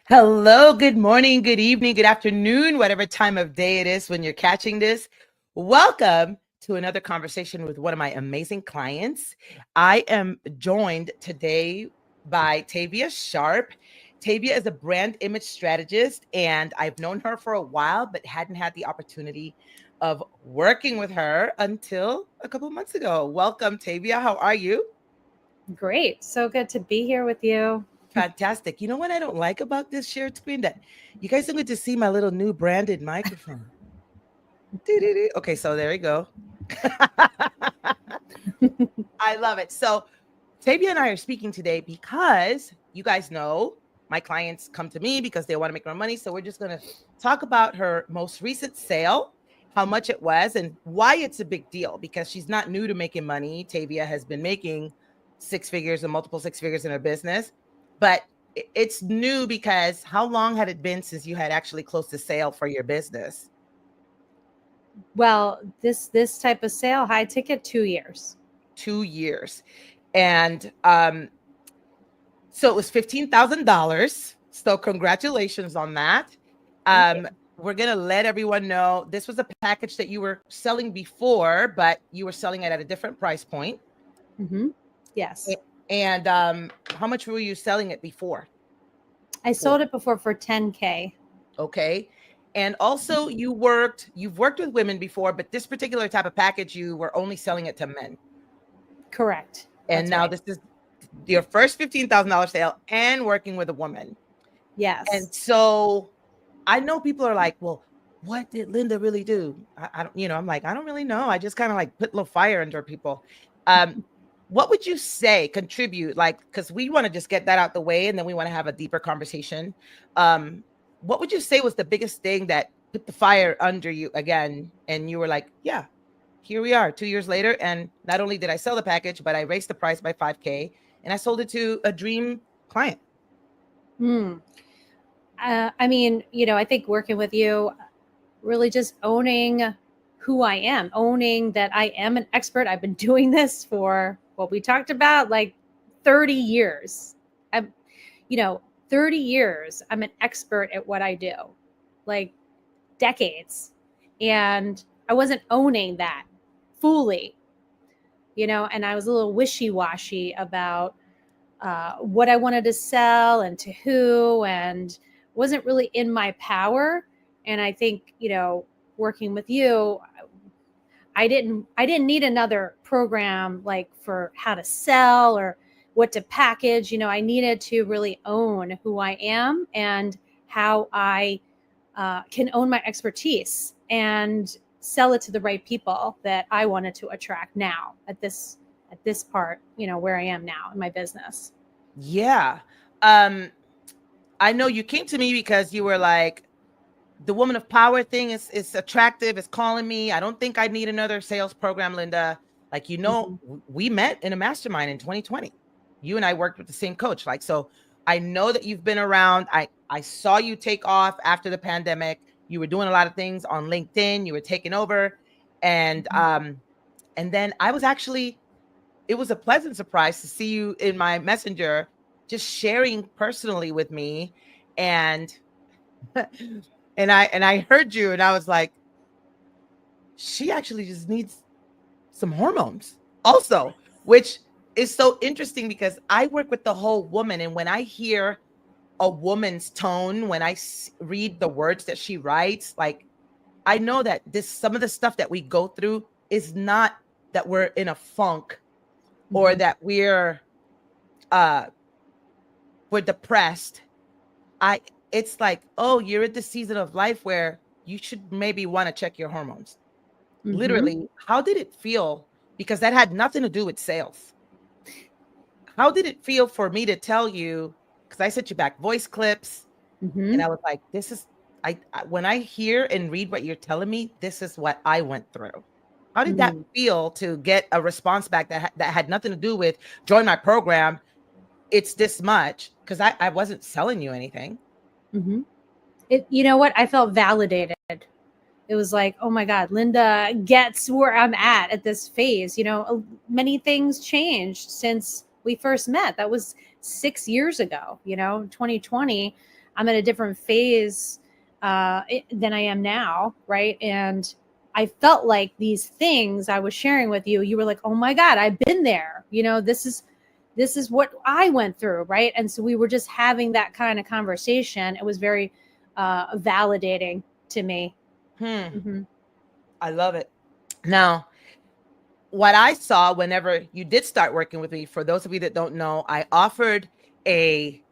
Hello, good morning, good evening, good afternoon, whatever time of day it is when you're catching this. Welcome to another conversation with one of my amazing clients. I am joined today by Tavia Sharp. Tavia is a brand image strategist, and I've known her for a while, but hadn't had the opportunity of working with her until a couple of months ago. Welcome, Tavia. How are you? Great. So good to be here with you. Fantastic. You know what I don't like about this shared screen? That you guys don't get to see my little new branded microphone. Doo-doo-doo. Okay, so there we go. I love it. So Tavia and I are speaking today because you guys know my clients come to me because they want to make more money. So we're just going to talk about her most recent sale, how much it was, and why it's a big deal because she's not new to making money. Tavia has been making six figures and multiple six figures in her business, but it's new because how long had it been since you had actually closed a sale for your business? Well, this type of sale, high ticket, 2 years. 2 years. And so it was $15,000. So congratulations on that. Thank you. We're going to let everyone know this was a package that you were selling before, but you were selling it at a different price point. hmm Yes. And how much were you selling it before? I For? sold it before for 10K. Okay. And also you've worked with women before, but this particular type of package, you were only selling it to men. Correct. And That's now right. this is your first $15,000 sale and working with a woman. And Yes. so I know people are like, well, what did Linda really do? I don't, I'm like, I don't really know. I just kind of like put a little fire under people. Um, what would you say contribute? Like, because we want to just get that out the way and then we want to have a deeper conversation. Um, what would you say was the biggest thing that put the fire under you again? And you were like, yeah, here we are 2 years later. And not only did I sell the package, but I raised the price by 5K and I sold it to a dream client. Hmm. I think working with you, really just owning who I am, owning that I am an expert. I've been doing this for what we talked about, like 30 years. I'm, 30 years, I'm an expert at what I do, like decades. And I wasn't owning that fully, and I was a little wishy washy about what I wanted to sell and to who, and wasn't really in my power. And I think, working with you, I didn't need another program like for how to sell or what to package. I needed to really own who I am and how I can own my expertise and sell it to the right people that I wanted to attract now at this part, where I am now in my business. Yeah. Um, I know you came to me because you were like, the woman of power thing is attractive, it's calling me. I don't think I need another sales program, Linda. Like, Mhm. we met in a mastermind in 2020. You and I worked with the same coach. Like, so I know that you've been around. I saw you take off after the pandemic. You were doing a lot of things on LinkedIn, you were taking over. And and then I was actually, it was a pleasant surprise to see you in my messenger just sharing personally with me. And and I heard you and I was like, she actually just needs some hormones also, which is so interesting because I work with the whole woman. And when I hear a woman's tone, when I read the words that she writes, like, I know that some of the stuff that we go through is not that we're in a funk or Mhm. that uh we're depressed. I It's like, oh, you're at the season of life where you should maybe want to check your hormones. Mhm. Literally, how did it feel? Because that had nothing to do with sales. How did it feel for me to tell you? Because I sent you back voice clips, and Mhm. I was like, "This is when I hear and read what you're telling me, this is what I went through." How did that Mhm. feel to get a response back that had nothing to do with join my program? It's this much because I wasn't selling you anything. Mhm. You know what? I felt validated. It was like, oh my God, Linda gets where I'm at this phase. Many things changed since we first met. That was 6 years ago, 2020. I'm at a different phase than I am now, right? And I felt like these things I was sharing with you, you were like, oh my God, I've been there. This is what I went through, right? And so we were just having that kind of conversation. It was very validating to me. Mm-hmm. I love it. Now, what I saw whenever you did start working with me, for those of you that don't know, I offered a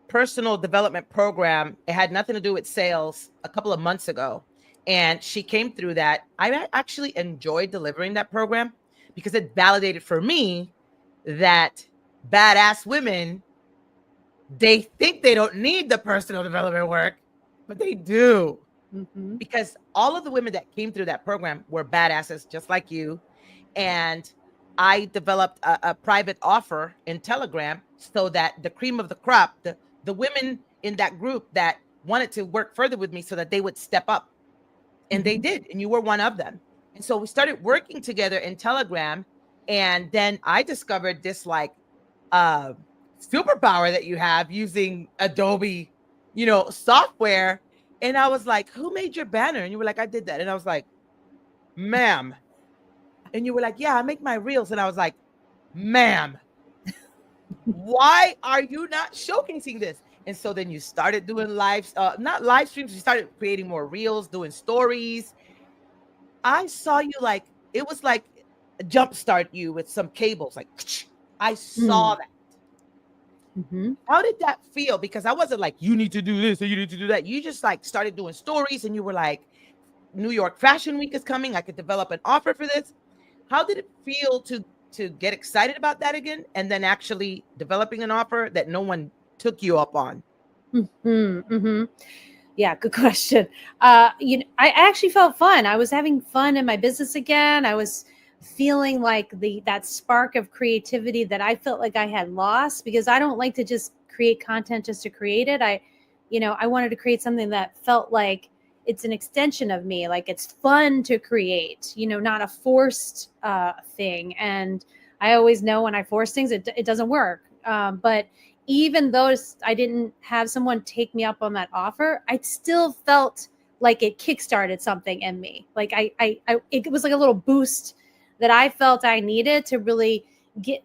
personal development program. It had nothing to do with sales a couple of months ago. And she came through that. I actually enjoyed delivering that program because it validated for me that badass women, they think they don't need the personal development work, but they do. Mm-hmm. Because all of the women that came through that program were badasses, just like you. And I developed a private offer in Telegram so that the cream of the crop, the women in that group that wanted to work further with me so that they would step up. And they did. And you were one of them. And so we started working together in Telegram. And then I discovered this like superpower that you have using Adobe, software. And I was like, who made your banner? And you were like, I did that. And I was like, ma'am. And you were like, yeah, I make my reels. And I was like, ma'am, why are you not showcasing this? And so then you started doing not live streams. You started creating more reels, doing stories. I saw you like, it was like jumpstart you with some cables. Like, I saw that. Mm-hmm. How did that feel? Because I wasn't like, you need to do this or you need to do that. You just like started doing stories and you were like, New York Fashion Week is coming. I could develop an offer for this. How did it feel to get excited about that again and then actually developing an offer that no one took you up on? Mm-hmm. Mm-hmm. Yeah, good question. I actually felt fun. I was having fun in my business again. I was feeling like that spark of creativity that I felt like I had lost, because I don't like to just create content just to create it. I wanted to create something that felt like it's an extension of me, like it's fun to create, not a forced thing. And I always know when I force things, it doesn't work. But even though I didn't have someone take me up on that offer, I still felt like it kickstarted something in me. Like it was like a little boost that I felt I needed to really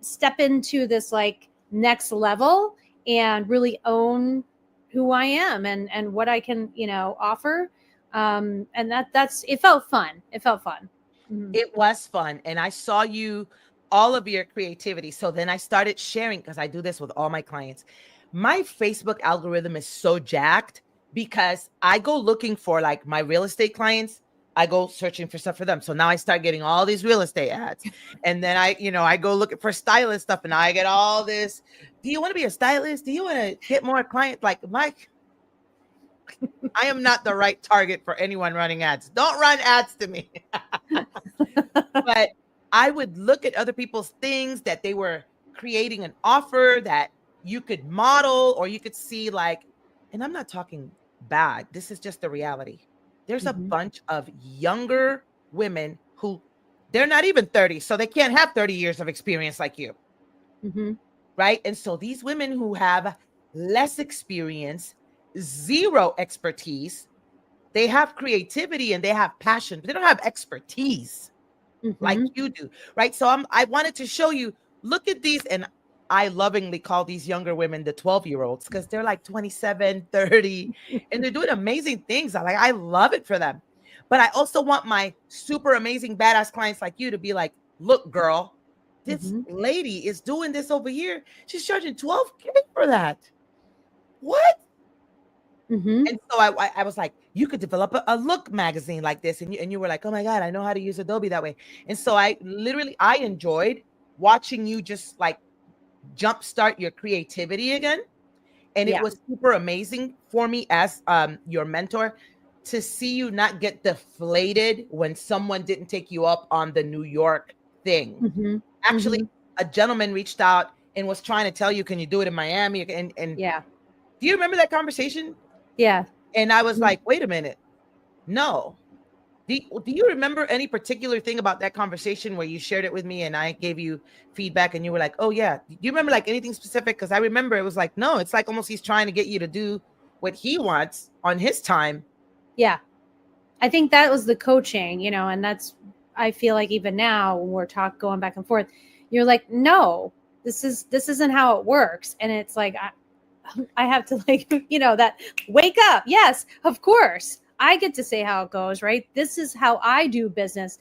step into this like next level and really own who I am and what I can, offer. And that's it felt fun. It felt fun. Mm-hmm. It was fun. And I saw you, all of your creativity. So then I started sharing, because I do this with all my clients. My Facebook algorithm is so jacked because I go looking for like my real estate clients. I go searching for stuff for them. So now I start getting all these real estate ads. And then I go looking for stylist stuff and I get all this. Do you want to be a stylist? Do you want to get more clients? Like, Mike, I am not the right target for anyone running ads. Don't run ads to me. But I would look at other people's things that they were creating an offer that you could model or you could see like, and I'm not talking bad. This is just the reality. There's a bunch of younger women who they're not even 30, so they can't have 30 years of experience like you. Right? And so these women who have less experience, zero expertise, they have creativity and they have passion, but they don't have expertise like you do, right? So I wanted to show you, look at these, and I lovingly call these younger women the 12-year-olds because they're like 27, 30, and they're doing amazing things. I love it for them. But I also want my super amazing badass clients like you to be like, look, girl, this lady is doing this over here. She's charging $12K for that. What? And so I was like, you could develop a look magazine like this. And you were like, oh my God, I know how to use Adobe that way. And so I enjoyed watching you just like jumpstart your creativity again. And it was super amazing for me as your mentor to see you not get deflated when someone didn't take you up on the New York thing. Actually, a gentleman reached out and was trying to tell you, can you do it in Miami? And yeah. Do you remember that conversation? Yeah. And I was like, wait a minute. No. Do you remember any particular thing about that conversation where you shared it with me and I gave you feedback and you were like, oh yeah. Do you remember like anything specific? Because I remember it was like, no, it's like almost he's trying to get you to do what he wants on his time. Yeah. I think that was the coaching, you know, and that's, I feel like even now when we're going back and forth, you're like, no, this isn't how it works. And it's like, I have to like, you know, that wake up. Yes, of course. I get to say how it goes, right? This is how I do business.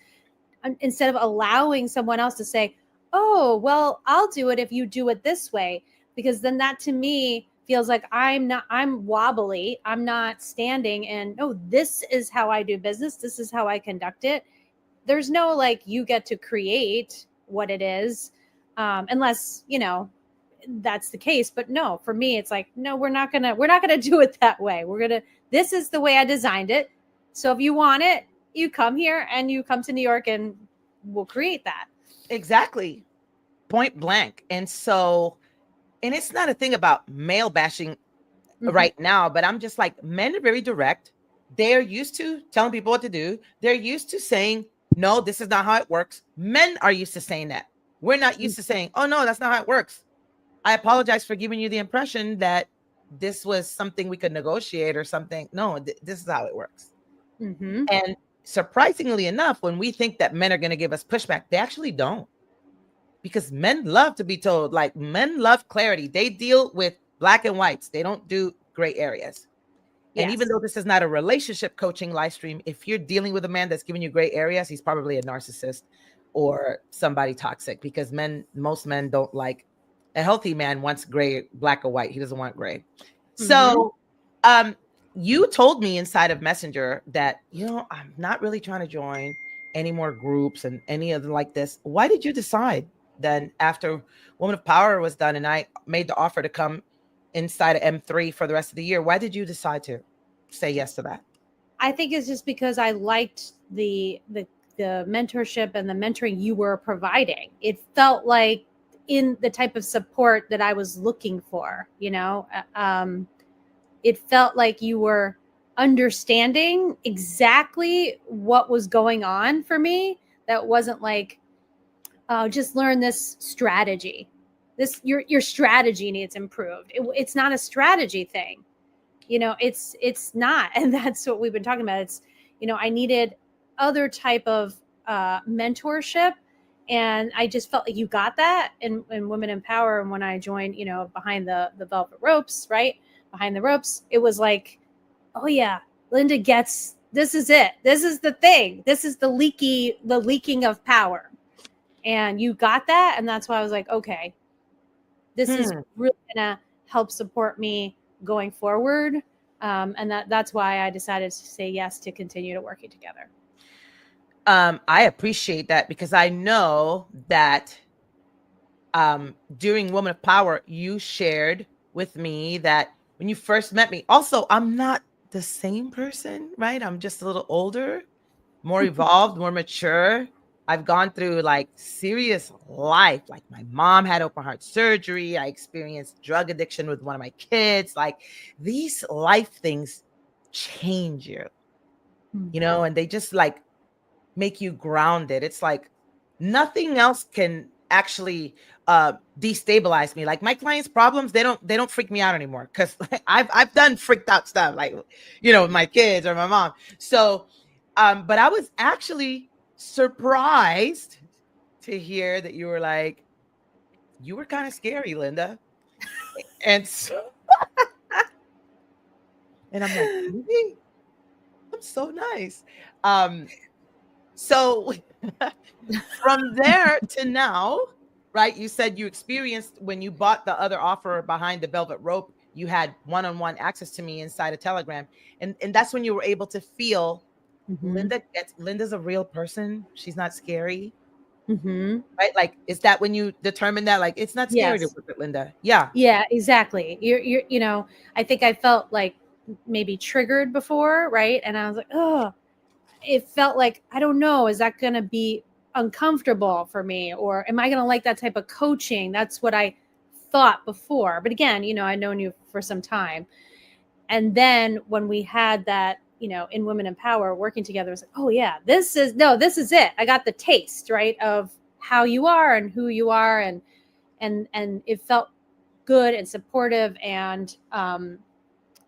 Instead of allowing someone else to say, oh, well, I'll do it if you do it this way. Because then that to me feels like I'm wobbly. I'm not standing and, no, this is how I do business. This is how I conduct it. There's no like, you get to create what it is, unless, you know, that's the case. But no, for me, it's like, no, we're not gonna do it that way. This is the way I designed it. So if you want it, you come here and you come to New York and we'll create that. Exactly. Point blank. And so, and it's not a thing about male bashing right now, but I'm just like, men are very direct. They're used to telling people what to do. They're used to saying, no, this is not how it works. Men are used to saying that. We're not used to saying, oh, no, that's not how it works. I apologize for giving you the impression that this was something we could negotiate or something. No, this is how it works. Mm-hmm. And surprisingly enough, when we think that men are going to give us pushback, they actually don't. Because men love to be told, like, men love clarity. They deal with black and whites. They don't do gray areas. And Yes. even though this is not a relationship coaching live stream, if you're dealing with a man that's giving you gray areas, he's probably a narcissist or somebody toxic, because most men don't like, a healthy man wants gray, black or white. He doesn't want gray. Mm-hmm. So you told me inside of Messenger that, you know, I'm not really trying to join any more groups and any other like this. Why did you decide then, after Woman of Power was done and I made the offer to come inside of M3 for the rest of the year, why did you decide to say yes to that? I think it's just because I liked the mentorship and the mentoring you were providing. It felt like in the type of support that I was looking for, you know. It felt like you were understanding exactly what was going on for me. That wasn't like, just learn this strategy. Your strategy needs improved. It's not a strategy thing, you know. It's not, and that's what we've been talking about. It's, you know, I needed other type of mentorship, and I just felt like you got that in Women in Power. And when I joined, you know, behind the velvet ropes, right behind the ropes, it was like, oh yeah, Linda gets, this is it. This is the thing. This is the leaking of power. And you got that. And that's why I was like, okay, this is really gonna help support me going forward. And that's why I decided to say yes to continue to working together. I appreciate that, because I know that during Woman of Power, you shared with me that when you first met me, also, I'm not the same person, right? I'm just a little older, more evolved, more mature. I've gone through like serious life. Like my mom had open heart surgery. I experienced drug addiction with one of my kids. Like these life things change you, you know, and they just like make you grounded. It's like nothing else can actually destabilize me. Like my clients' problems, they don't freak me out anymore, because I've done freaked out stuff, like, you know, with my kids or my mom. So but I was actually surprised to hear that you were like, you were kind of scary, Linda. And so, and I'm like, really? I'm so nice. So from there to now, right? You said you experienced when you bought the other offer behind the velvet rope, you had one-on-one access to me inside a Telegram. And that's when you were able to feel Linda's a real person. She's not scary. Right? Like, is that when you determined that, like, it's not scary to Yes. work with Linda? Yeah. Yeah, exactly. You're, you know, I think I felt like maybe triggered before, right? And I was like, oh, it felt like, I don't know, is that going to be uncomfortable for me? Or am I going to like that type of coaching? That's what I thought before. But again, you know, I'd known you for some time. And then when we had that, you know, in Women in Power working together, it was like, oh yeah, this is it. I got the taste, right, of how you are and who you are. And it felt good and supportive. And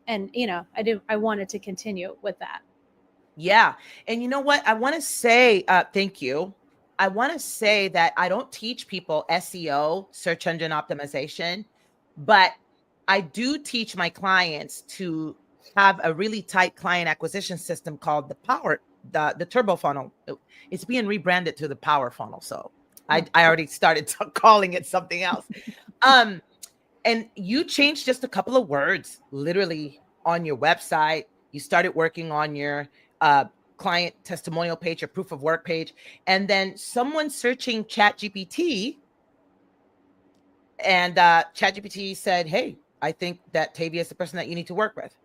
And I wanted to continue with that. Yeah. And you know what? I want to say, thank you. I want to say that I don't teach people SEO, search engine optimization, but I do teach my clients to have a really tight client acquisition system called the turbo funnel. It's being rebranded to the power funnel. So I already started calling it something else. Um, and you changed just a couple of words literally on your website. You started working on your uh, client testimonial page, your proof of work page, and then someone searching ChatGPT, and ChatGPT said, "Hey, I think that Tavia is the person that you need to work with."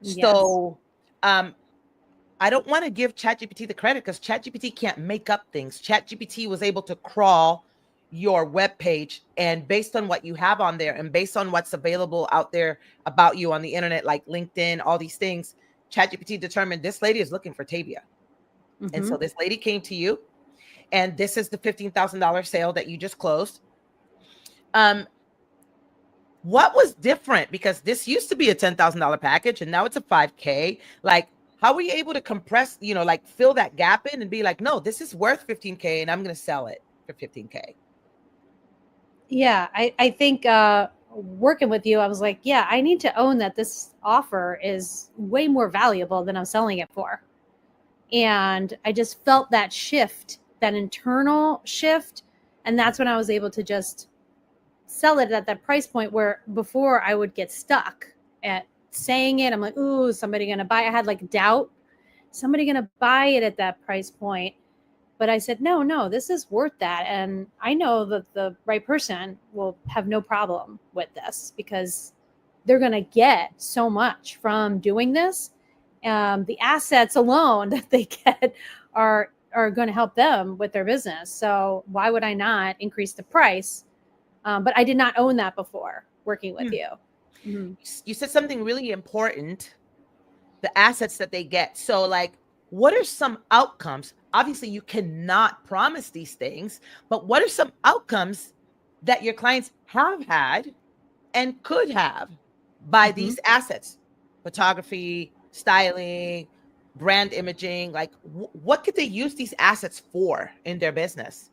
Yes. So I don't want to give ChatGPT the credit because ChatGPT can't make up things. ChatGPT was able to crawl your web page, and based on what you have on there and based on what's available out there about you on the internet, like LinkedIn, all these things, ChatGPT determined this lady is looking for Tavia. And Mm-hmm. so this lady came to you, and this is the $15,000 sale that you just closed. Um, what was different? Because this used to be a $10,000 package and now it's a 5K. Like, how were you able to compress, like fill that gap in and be like, no, this is worth 15K and I'm going to sell it for 15K? Yeah, I think working with you, I was like, yeah, I need to own that this offer is way more valuable than I'm selling it for. And I just felt that shift, that internal shift. And that's when I was able to just sell it at that price point where before I would get stuck at saying it. I'm like, ooh, somebody going to buy it. I had like doubt. Somebody going to buy it at that price point. But I said, no, this is worth that. And I know that the right person will have no problem with this because they're going to get so much from doing this. The assets alone that they get are going to help them with their business. So why would I not increase the price? But I did not own that before working with you. Mm-hmm. You said something really important, the assets that they get. So, like, what are some outcomes? Obviously, you cannot promise these things, but what are some outcomes that your clients have had and could have by Mm-hmm. these assets? Photography, styling, brand imaging. Like, what could they use these assets for in their business?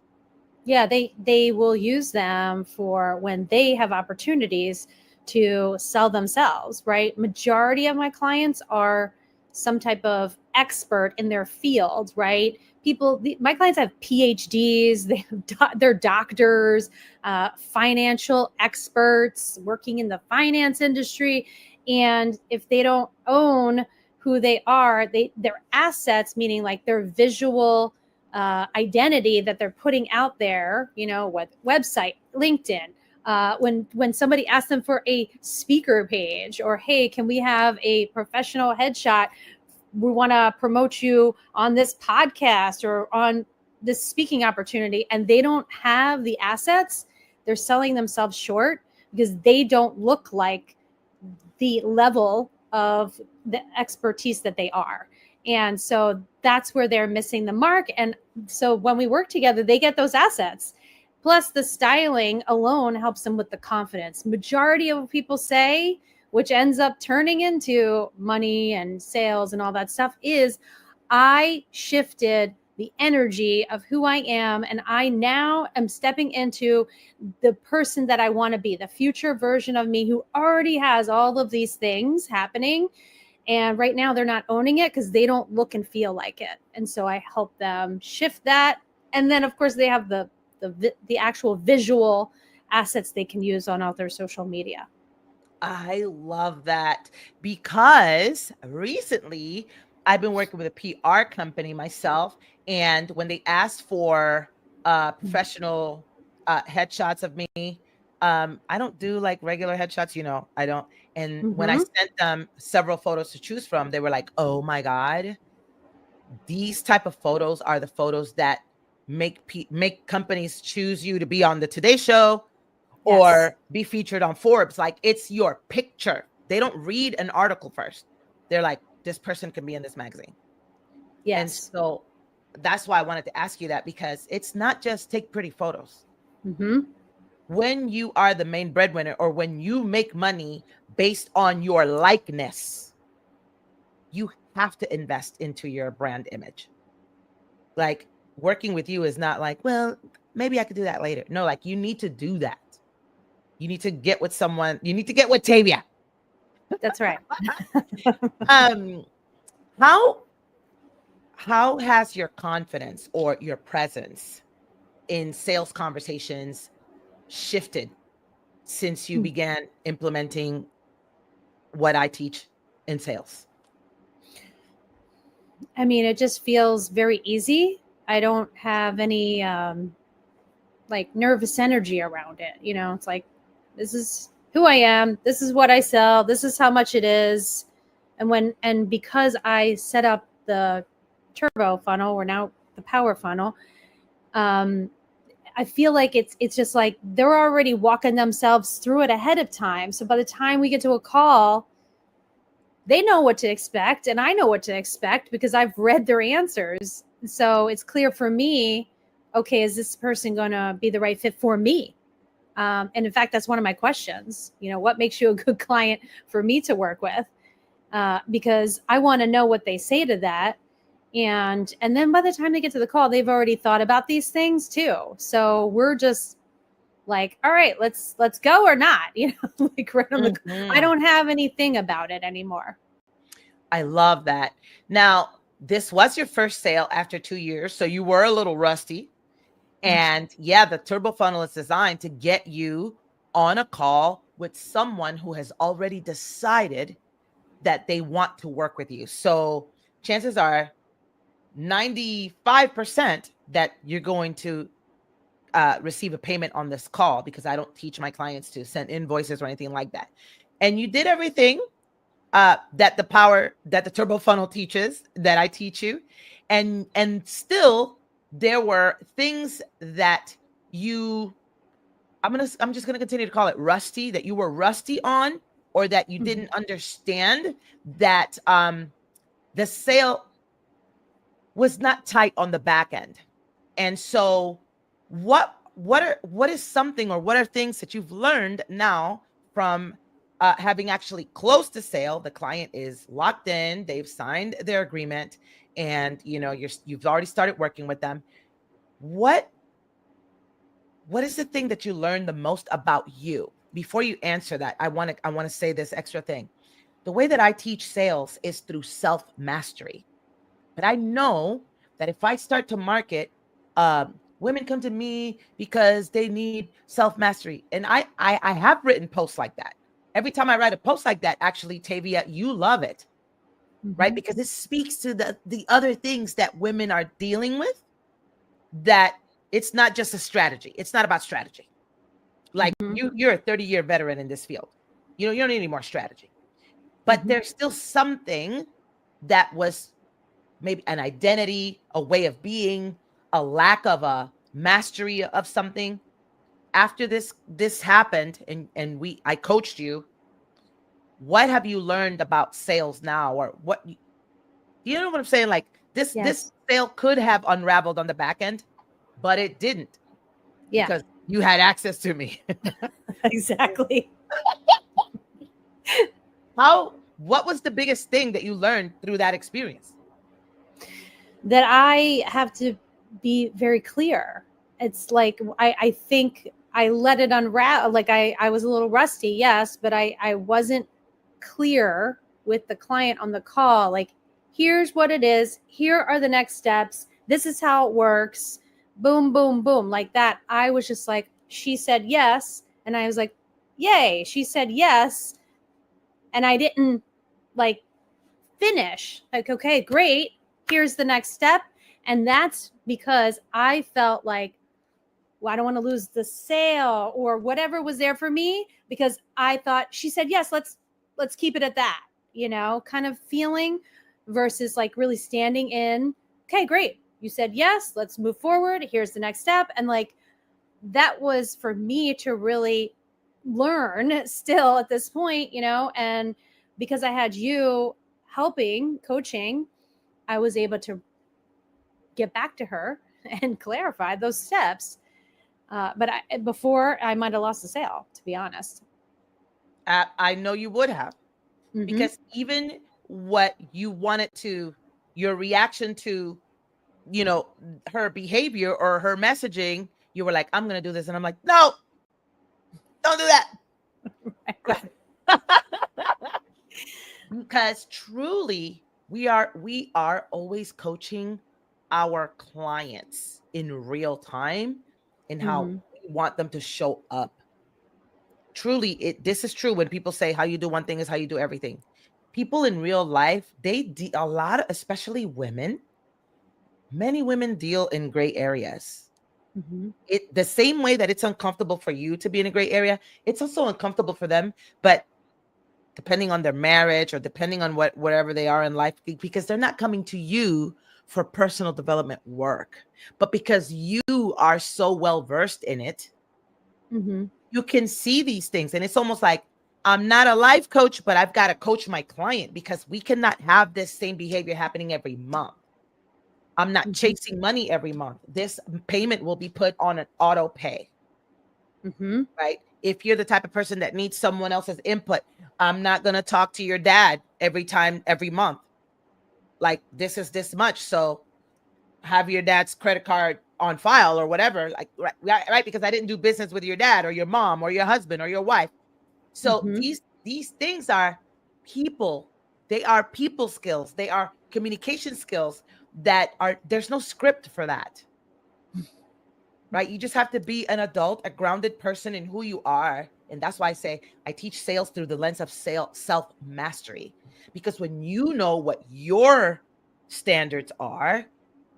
Yeah, they will use them for when they have opportunities to sell themselves, right? Majority of my clients are some type of expert in their field, right? My clients have PhDs, they're doctors, financial experts working in the finance industry, and if they don't own who they are, their assets, meaning like their visual identity that they're putting out there, with website, LinkedIn. When somebody asks them for a speaker page or, hey, can we have a professional headshot? We want to promote you on this podcast or on this speaking opportunity, and they don't have the assets, they're selling themselves short because they don't look like the level of the expertise that they are. And so that's where they're missing the mark. And so when we work together, they get those assets. Plus, the styling alone helps them with the confidence. Majority of what people say, which ends up turning into money and sales and all that stuff, is I shifted the energy of who I am. And I now am stepping into the person that I want to be, the future version of me who already has all of these things happening. And right now they're not owning it because they don't look and feel like it. And so I help them shift that. And then of course they have the actual visual assets they can use on all their social media. I love that because recently I've been working with a PR company myself. And when they asked for professional headshots of me, I don't do like regular headshots, I don't. And when I Mm-hmm. sent them several photos to choose from, they were like, oh my God, these type of photos are the photos that make companies choose you to be on the Today Show Yes. or be featured on Forbes. Like, it's your picture. They don't read an article first. They're like, this person can be in this magazine. And Yes. so that's why I wanted to ask you that, because it's not just take pretty photos. Mm-hmm. when you are the main breadwinner, or when you make money based on your likeness, you have to invest into your brand image. Like, working with you is not like, well, maybe I could do that later. No, like, you need to do that. You need to get with someone. You need to get with Tavia. That's right. um, how how has your confidence or your presence in sales conversations shifted since you began implementing what I teach in sales? I mean, it just feels very easy. I don't have any like nervous energy around it. You know, it's like, this is who I am. This is what I sell. This is how much it is. And because I set up the turbo funnel, or now the power funnel, um, I feel like it's just like they're already walking themselves through it ahead of time. So by the time we get to a call, they know what to expect, and I know what to expect because I've read their answers. So it's clear for me, okay, is this person going to be the right fit for me? And in fact, that's one of my questions. You know, what makes you a good client for me to work with? Because I want to know what they say to that. And then by the time they get to the call, they've already thought about these things too. So we're just like, all right, let's go or not, you know, like right on the, I don't have anything about it anymore. I love that. Now, this was your first sale after 2 years, so you were a little rusty. And yeah, the turbo funnel is designed to get you on a call with someone who has already decided that they want to work with you. So chances are 95% that you're going to receive a payment on this call, because I don't teach my clients to send invoices or anything like that. And you did everything that the turbo funnel teaches, that I teach you. And still there were things that I'm just gonna continue to call it rusty, that you were rusty on, or that you didn't understand, that the sale was not tight on the back end. And so what is something, or what are things that you've learned now from having actually closed the sale? The client is locked in, they've signed their agreement, and you've already started working with them. What is the thing that you learned the most about you? Before you answer that, I want to say this extra thing. The way that I teach sales is through self-mastery. But I know that if I start to market, women come to me because they need self-mastery. And I have written posts like that. Every time I write a post like that, actually, Tavia, you love it, right? Because it speaks to the other things that women are dealing with, that it's not just a strategy. It's not about strategy. Like, you're a 30-year veteran in this field. You don't need any more strategy. But there's still something that was maybe an identity, a way of being, a lack of a mastery of something. After this happened, and I coached you, what have you learned about sales now? Or what, you know what I'm saying? Like, this sale could have unraveled on the back end, but it didn't. Yeah. Because you had access to me. Exactly. What was the biggest thing that you learned through that experience? That I have to be very clear. It's like, I think I let it unravel. Like, I was a little rusty, yes, but I wasn't clear with the client on the call. Like, here's what it is. Here are the next steps. This is how it works. Boom, boom, boom. Like that. I was just like, she said yes. And I was like, yay, she said yes. And I didn't like finish. Like, okay, great. Here's the next step. And that's because I felt like, well, I don't want to lose the sale or whatever was there for me, because I thought she said yes, let's keep it at that, kind of feeling, versus like really standing in, okay, great, you said yes, let's move forward, here's the next step. And like, that was for me to really learn still at this point, and because I had you helping, coaching, I was able to get back to her and clarify those steps. But before I might have lost the sale, to be honest. I know you would have, Mm-hmm. because even what you wanted to, your reaction to, you know, her behavior or her messaging, you were like, I'm going to do this. And I'm like, no, don't do that. Because truly we are always coaching our clients in real time in how Mm-hmm. we want them to show up. Truly, this is true when people say how you do one thing is how you do everything. People in real life, a lot of, especially women, many women deal in gray areas. Mm-hmm. It the same way that it's uncomfortable for you to be in a gray area, it's also uncomfortable for them, but depending on their marriage or depending on whatever they are in life, because they're not coming to you for personal development work, but because you are so well versed in it, Mm-hmm. you can see these things. And it's almost like, I'm not a life coach, but I've got to coach my client, because we cannot have this same behavior happening every month. I'm not Mm-hmm. chasing money every month. This payment will be put on an auto pay. Mm-hmm. Right? If you're the type of person that needs someone else's input, I'm not going to talk to your dad every month. Like, this is this much. So have your dad's credit card on file or whatever. Like, right? Because I didn't do business with your dad or your mom or your husband or your wife. So Mm-hmm. these things are people. They are people skills. They are communication skills that are, there's no script for that. Right? You just have to be an adult, a grounded person in who you are. And that's why I say I teach sales through the lens of self mastery. Because when you know what your standards are,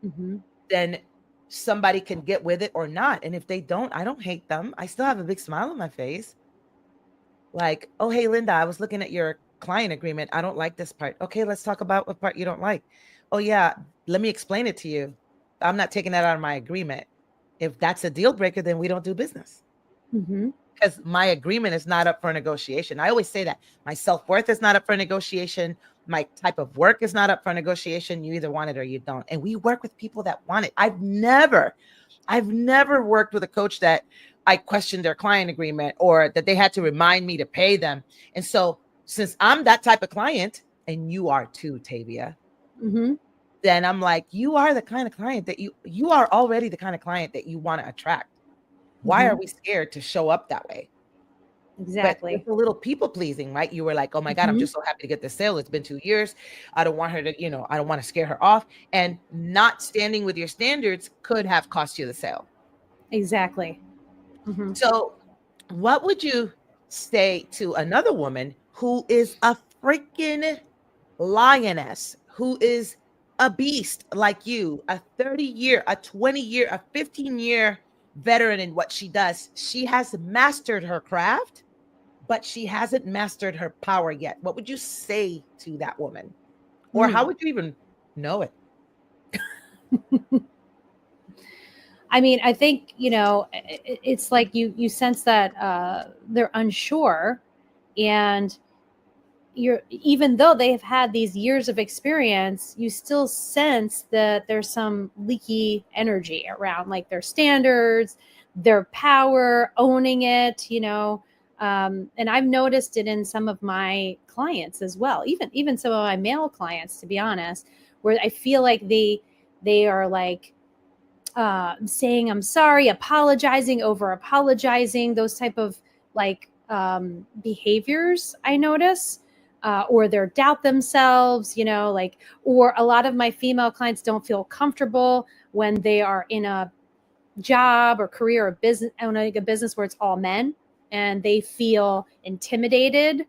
Mm-hmm. then somebody can get with it or not. And if they don't, I don't hate them. I still have a big smile on my face. Like, oh, hey, Linda, I was looking at your client agreement. I don't like this part. Okay, let's talk about what part you don't like. Oh, yeah, let me explain it to you. I'm not taking that out of my agreement. If that's a deal breaker, then we don't do business, Mm-hmm. because my agreement is not up for negotiation. I always say that my self-worth is not up for negotiation. My type of work is not up for negotiation. You either want it or you don't. And we work with people that want it. I've never worked with a coach that I questioned their client agreement or that they had to remind me to pay them. And so, since I'm that type of client, and you are too, Tavia, Mm-hmm. then I'm like, you are the kind of client that you are already the kind of client that you want to attract. Why are Mm-hmm. we scared to show up that way? But Exactly. it's a little people pleasing, right? You were like, oh my God, I'm Mm-hmm. just so happy to get this sale. It's been 2 years. I don't want her to, I don't want to scare her off. And not standing with your standards could have cost you the sale. Exactly. Mm-hmm. So, what would you say to another woman who is a freaking lioness, who is a beast like you, a 30-year, a 20-year, a 15-year veteran in what she does? She has mastered her craft, but she hasn't mastered her power yet. What would you say to that woman? Or how Mm. would you even know it? I mean, I think, it's like you sense that they're unsure, and you're, even though they've had these years of experience, you still sense that there's some leaky energy around, like their standards, their power, owning it, and I've noticed it in some of my clients as well, even some of my male clients, to be honest, where I feel like they are like saying I'm sorry, apologizing, over apologizing, those type of like behaviors I notice, or they're doubt themselves, like, or a lot of my female clients don't feel comfortable when they are in a job or career or business, owning a business where it's all men, and they feel intimidated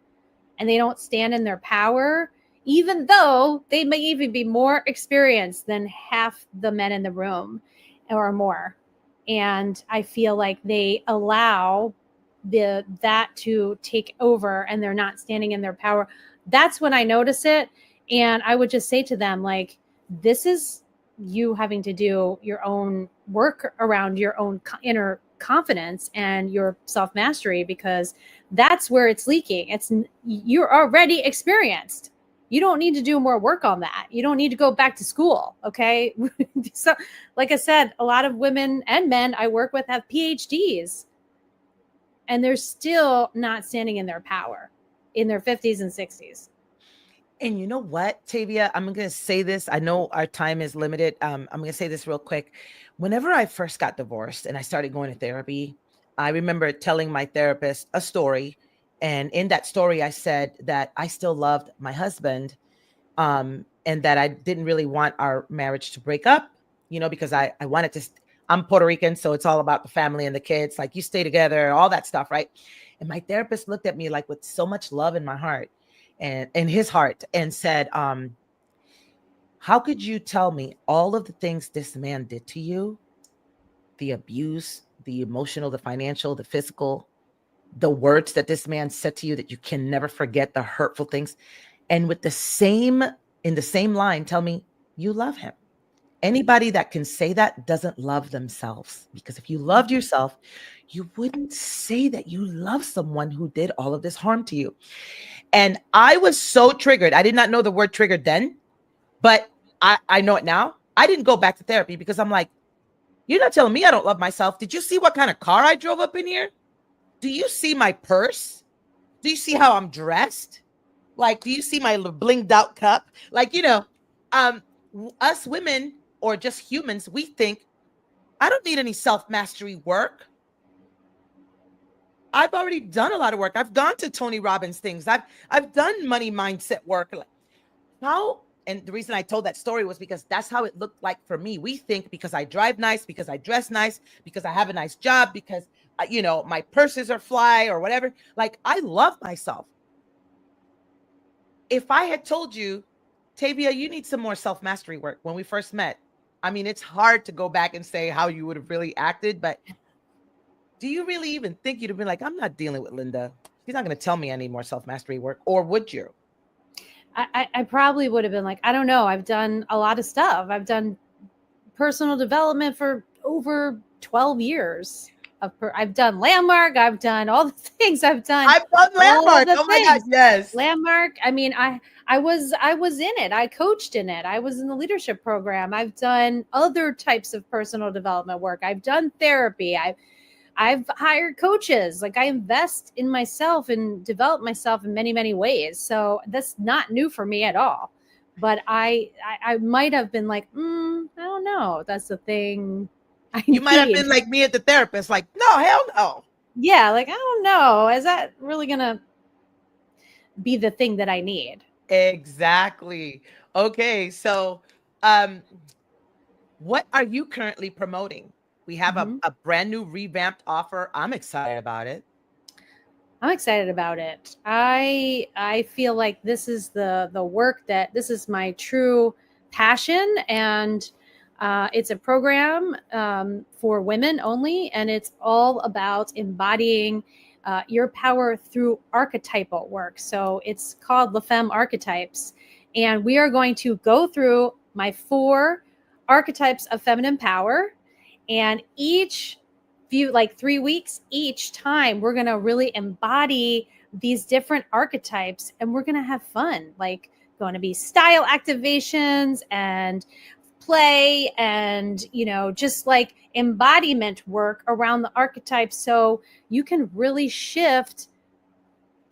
and they don't stand in their power, even though they may even be more experienced than half the men in the room or more. And I feel like they allow that to take over and they're not standing in their power. That's when I notice it. And I would just say to them, like, this is you having to do your own work around your own inner confidence and your self mastery, because that's where it's leaking. You're already experienced. You don't need to do more work on that. You don't need to go back to school. Okay. So, like I said, a lot of women and men I work with have PhDs and they're still not standing in their power in their 50s and 60s. And you know what, Tavia? I'm going to say this. I know our time is limited. I'm going to say this real quick. Whenever I first got divorced and I started going to therapy, I remember telling my therapist a story. And in that story, I said that I still loved my husband, and that I didn't really want our marriage to break up, because I wanted to. I'm Puerto Rican, so it's all about the family and the kids. Like, you stay together, all that stuff, right? And my therapist looked at me like with so much love in my heart and in his heart and said, how could you tell me all of the things this man did to you? The abuse, the emotional, the financial, the physical, the words that this man said to you that you can never forget, the hurtful things. And in the same line, tell me you love him. Anybody that can say that doesn't love themselves, because if you loved yourself, you wouldn't say that you love someone who did all of this harm to you. And I was so triggered. I did not know the word triggered then, but I know it now. I didn't go back to therapy because I'm like, you're not telling me I don't love myself. Did you see what kind of car I drove up in here? Do you see my purse? Do you see how I'm dressed? Like, do you see my blinged out cup? Like, um, us women or just humans, we think, I don't need any self mastery work. I've already done a lot of work. I've gone to Tony Robbins things. I've done money mindset work. How? And the reason I told that story was because that's how it looked like for me. We think because I drive nice, because I dress nice, because I have a nice job, because my purses are fly or whatever. Like, I love myself. If I had told you, Tavia, you need some more self mastery work when we first met, I mean, it's hard to go back and say how you would have really acted, but do you really even think you'd have been like, I'm not dealing with Linda? She's not going to tell me I need more self mastery work, or would you? I probably would have been like, I don't know. I've done a lot of stuff. I've done personal development for over 12 years. I've done Landmark. I've done all the things. I've done all Landmark. the Oh my God, things. yes. Landmark. I mean, I was in it. I coached in it. I was in the leadership program. I've done other types of personal development work. I've done therapy. I've hired coaches. Like, I invest in myself and develop myself in many, many ways. So that's not new for me at all. But I might have been like, I don't know. That's the thing I You might have need. been like me at the therapist, like, no, hell no. Yeah, like, I don't know. Is that really gonna be the thing that I need? Exactly. Okay, so um, what are you currently promoting? We have Mhm. a brand new revamped offer. I'm excited about it. I'm excited about it. I feel like this is the work that this is my true passion, and it's a program for women only, and it's all about embodying your power through archetypal work. So it's called La Femme Archetypes, and we are going to go through my 4 archetypes of feminine power, and each few, like 3 weeks each time, we're going to really embody these different archetypes, and we're going to have fun, like going to be style activations and play and just like embodiment work around the archetypes, so you can really shift.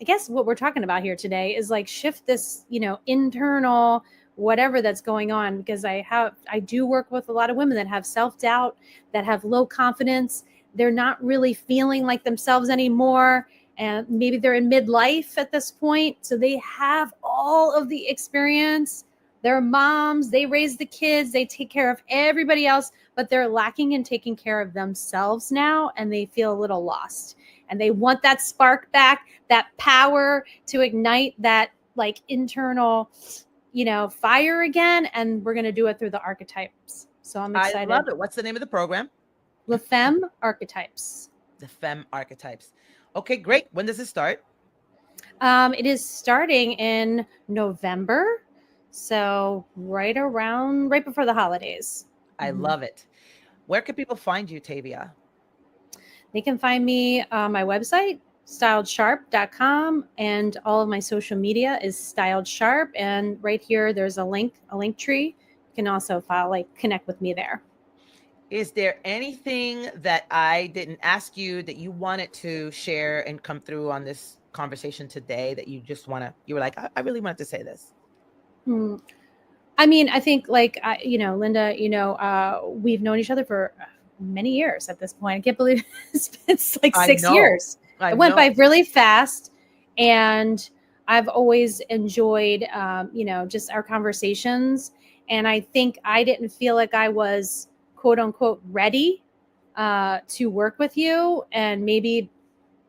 I guess what we're talking about here today is like shift this, internal whatever that's going on, because I do work with a lot of women that have self-doubt, that have low confidence. They're not really feeling like themselves anymore, and maybe they're in midlife at this point, so they have all of the experience. They're moms, they raise the kids, they take care of everybody else, but they're lacking in taking care of themselves now, and they feel a little lost, and they want that spark back, that power to ignite that like internal, fire again. And we're going to do it through the archetypes. So I'm I excited. love it. What's the name of the program? La Femme Archetypes. The Femme Archetypes. Okay, great. When does it start? It is starting in November. So right before the holidays. I love it. Where can people find you, Tavia? They can find me on my website, styledsharp.com, and all of my social media is styled sharp. And right here, there's a link tree. You can also connect with me there. Is there anything that I didn't ask you that you wanted to share and come through on this conversation today that you just you were like, I really wanted to say this? I mean, I think Linda, we've known each other for many years at this point. I can't believe it's like I 6 years. I It went know. by really fast, and I've always enjoyed, just our conversations. And I think I didn't feel like I was quote unquote ready to work with you, and maybe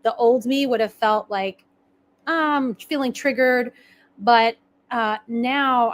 the old me would have felt like feeling triggered, but now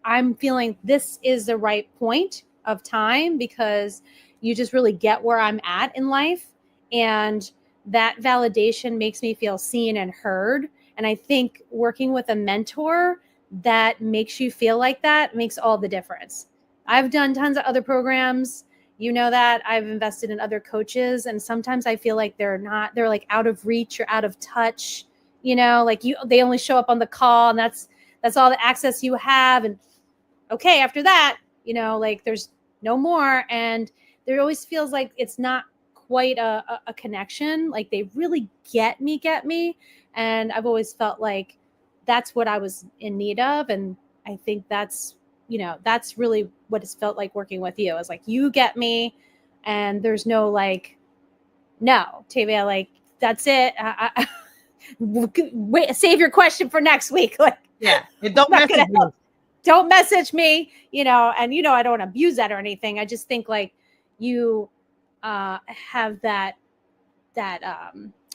I'm feeling this is the right point of time, because you just really get where I'm at in life, and that validation makes me feel seen and heard. And I think working with a mentor that makes you feel like that makes all the difference. I've done tons of other programs, that I've invested in other coaches, and sometimes I feel like they're like out of reach or out of touch. They only show up on the call, and that's all the access you have. And okay, after that, there's no more. And there always feels like it's not quite a connection. Like they really get me. And I've always felt like that's what I was in need of. And I think that's really what it's felt like working with you. Is like, you get me, and there's no no, Tavia, that's it. Wait, save your question for next week. Yeah. And don't message me. Don't message me, and I don't abuse that or anything. I just think you have that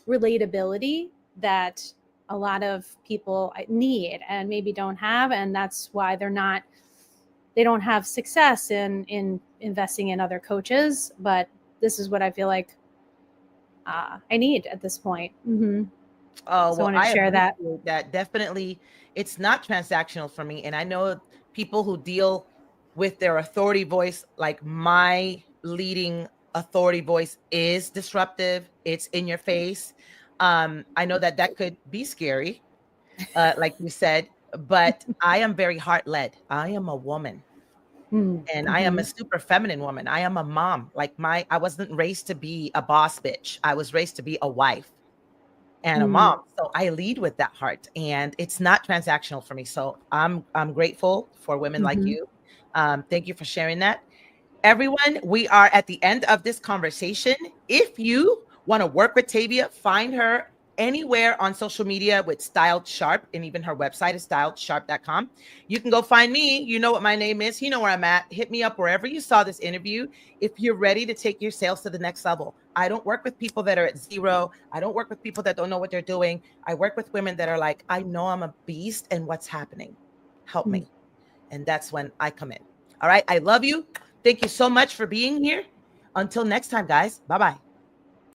relatability that a lot of people need and maybe don't have, and that's why they don't have success in investing in other coaches. But this is what I feel like I need at this point. Mm-hmm. Oh, So I well, want to I share that. appreciate that. Definitely, it's not transactional for me. And I know people who deal with their authority voice, like my leading authority voice is disruptive. It's in your face. I know that could be scary, like you said, but I am very heart led. I am a woman. And I am Mm-hmm. a super feminine woman. I am a mom. I wasn't raised to be a boss bitch. I was raised to be a wife and a mom. So I lead with that heart, and it's not transactional for me. So I'm grateful for women like Mm-hmm. you. Thank you for sharing that. Everyone, we are at the end of this conversation. If you want to work with Tavia, find her anywhere on social media with Styled Sharp, and even her website is styledsharp.com. You can go find me. You know what my name is. You know where I'm at. Hit me up wherever you saw this interview if you're ready to take your sales to the next level. I don't work with people that are at zero. I don't work with people that don't know what they're doing. I work with women that are like, I know I'm a beast and what's happening. Help me. And that's when I come in. All right. I love you. Thank you so much for being here. Until next time, guys. Bye-bye.